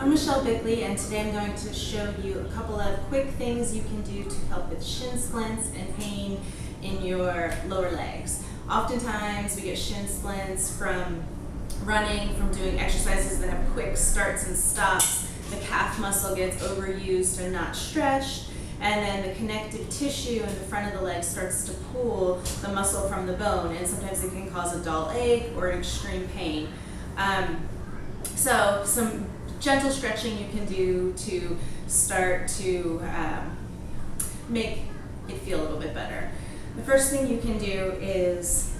I'm Michelle Bickley, and today I'm going to show you a couple of quick things you can do to help with shin splints and pain in your lower legs. Oftentimes we get shin splints from running, from doing exercises that have quick starts and stops. The calf muscle gets overused and not stretched, and then the connective tissue in the front of the leg starts to pull the muscle from the bone, and sometimes it can cause a dull ache or an extreme pain. So some gentle stretching you can do to start to make it feel a little bit better. The first thing you can do is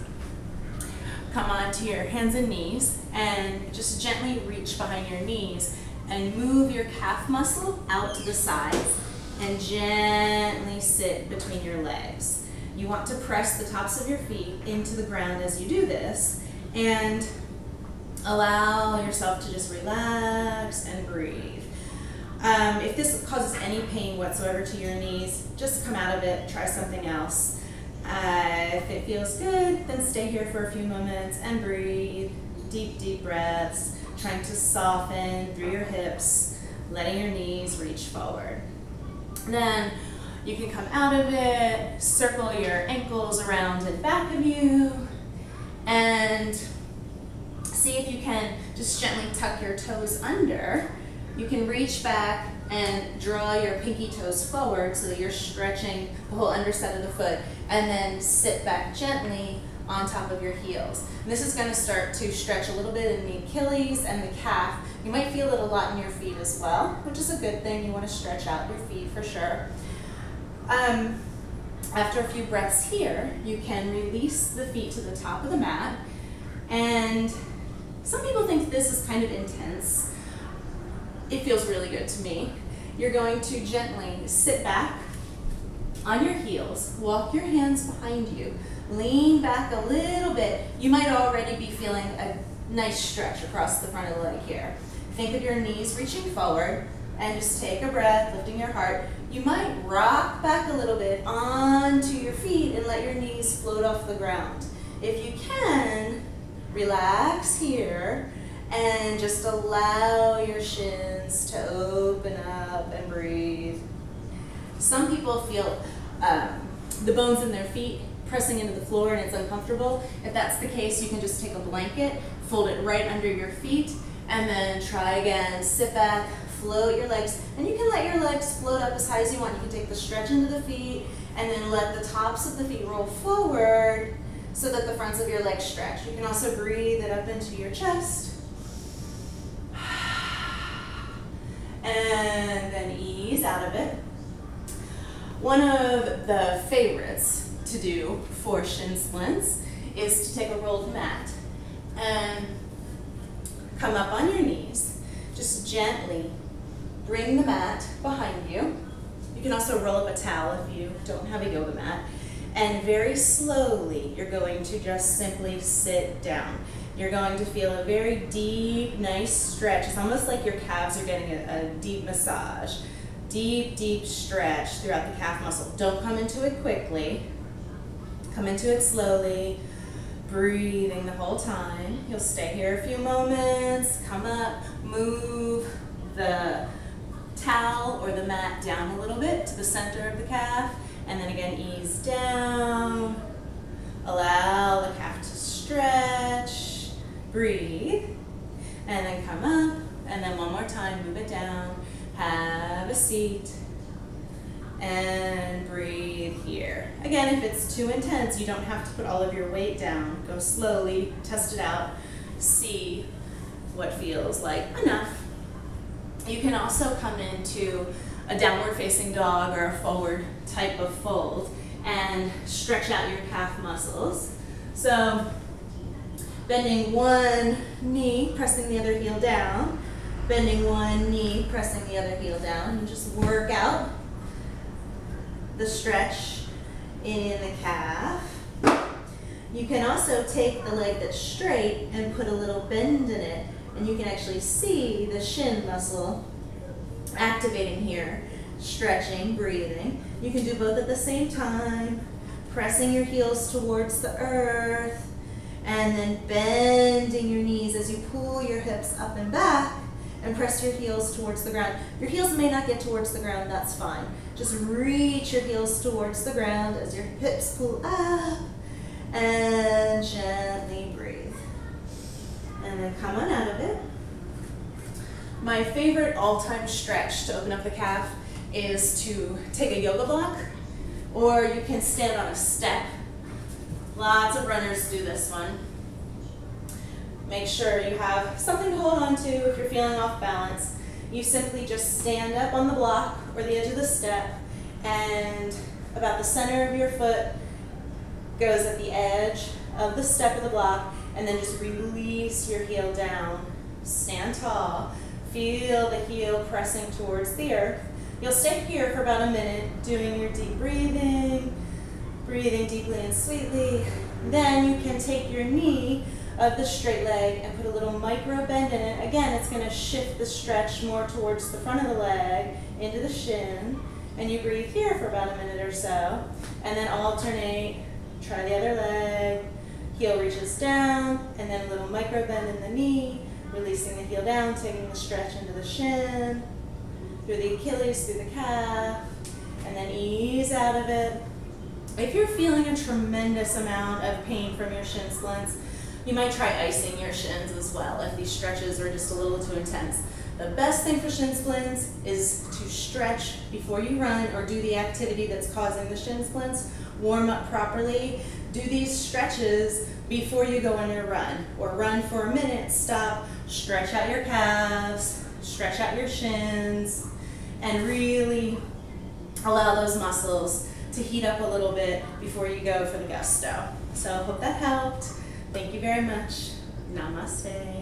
come onto your hands and knees and just gently reach behind your knees and move your calf muscle out to the sides and gently sit between your legs. You want to press the tops of your feet into the ground as you do this, and allow yourself to just relax and breathe. If this causes any pain whatsoever to your knees, just come out of it, try something else. If it feels good, then stay here for a few moments and breathe. Deep, deep breaths, trying to soften through your hips, letting your knees reach forward. Then you can come out of it, circle your ankles around and back of you, and see if you can just gently tuck your toes under. You can reach back and draw your pinky toes forward so that you're stretching the whole underside of the foot, and then sit back gently on top of your heels. And this is going to start to stretch a little bit in the Achilles and the calf. You might feel it a lot in your feet as well, which is a good thing. You want to stretch out your feet for sure. After a few breaths here, you can release the feet to the top of the mat, and some people think this is kind of intense. It feels really good to me. You're going to gently sit back on your heels, walk your hands behind you, lean back a little bit. You might already be feeling a nice stretch across the front of the leg here. Think of your knees reaching forward, and just take a breath, lifting your heart. You might rock back a little bit onto your feet and let your knees float off the ground. If you can, relax here and just allow your shins to open up and breathe. Some people feel the bones in their feet pressing into the floor and it's uncomfortable. If that's the case, you can just take a blanket, fold it right under your feet, and then try again. Sit back, float your legs, and you can let your legs float up as high as you want. You can take the stretch into the feet and then let the tops of the feet roll forward so that the fronts of your legs stretch. You can also breathe it up into your chest. And then ease out of it. One of the favorites to do for shin splints is to take a rolled mat and come up on your knees. Just gently bring the mat behind you. You can also roll up a towel if you don't have a yoga mat. And very slowly, you're going to just simply sit down. You're going to feel a very deep, nice stretch. It's almost like your calves are getting a deep massage. Deep, deep stretch throughout the calf muscle. Don't come into it quickly. Come into it slowly, breathing the whole time. You'll stay here a few moments. Come up, move the towel or the mat down a little bit to the center of the calf. And then again, ease down. Allow the calf to stretch. Breathe. And then come up. And then one more time, move it down. Have a seat. And breathe here. Again, if it's too intense, you don't have to put all of your weight down. Go slowly, test it out, see what feels like enough. You can also come into a downward facing dog or a forward type of fold and stretch out your calf muscles. So bending one knee, pressing the other heel down, bending one knee, pressing the other heel down, and just work out the stretch in the calf. You can also take the leg that's straight and put a little bend in it, and you can actually see the shin muscle activating here, stretching, breathing. You can do both at the same time, pressing your heels towards the earth, and then bending your knees as you pull your hips up and back, and press your heels towards the ground. Your heels may not get towards the ground, that's fine. Just reach your heels towards the ground as your hips pull up, and gently breathe. And then come on out of it. My favorite all-time stretch to open up the calf is to take a yoga block, or you can stand on a step. Lots of runners do this one. Make sure you have something to hold on to if you're feeling off balance. You simply just stand up on the block or the edge of the step, and about the center of your foot goes at the edge of the step of the block, and then just release your heel down. Stand tall. Feel the heel pressing towards the earth. You'll stay here for about a minute doing your deep breathing, breathing deeply and sweetly. Then you can take your knee of the straight leg and put a little micro bend in it. Again, it's going to shift the stretch more towards the front of the leg into the shin. And you breathe here for about a minute or so. And then alternate. Try the other leg. Heel reaches down, and then a little micro bend in the knee, releasing the heel down, taking the stretch into the shin, through the Achilles, through the calf, and then ease out of it. If you're feeling a tremendous amount of pain from your shin splints, you might try icing your shins as well if these stretches are just a little too intense. The best thing for shin splints is to stretch before you run or do the activity that's causing the shin splints. Warm up properly. Do these stretches before you go on your run, or run for a minute, stop, stretch out your calves, stretch out your shins, and really allow those muscles to heat up a little bit before you go for the gusto. So I hope that helped. Thank you very much. Namaste.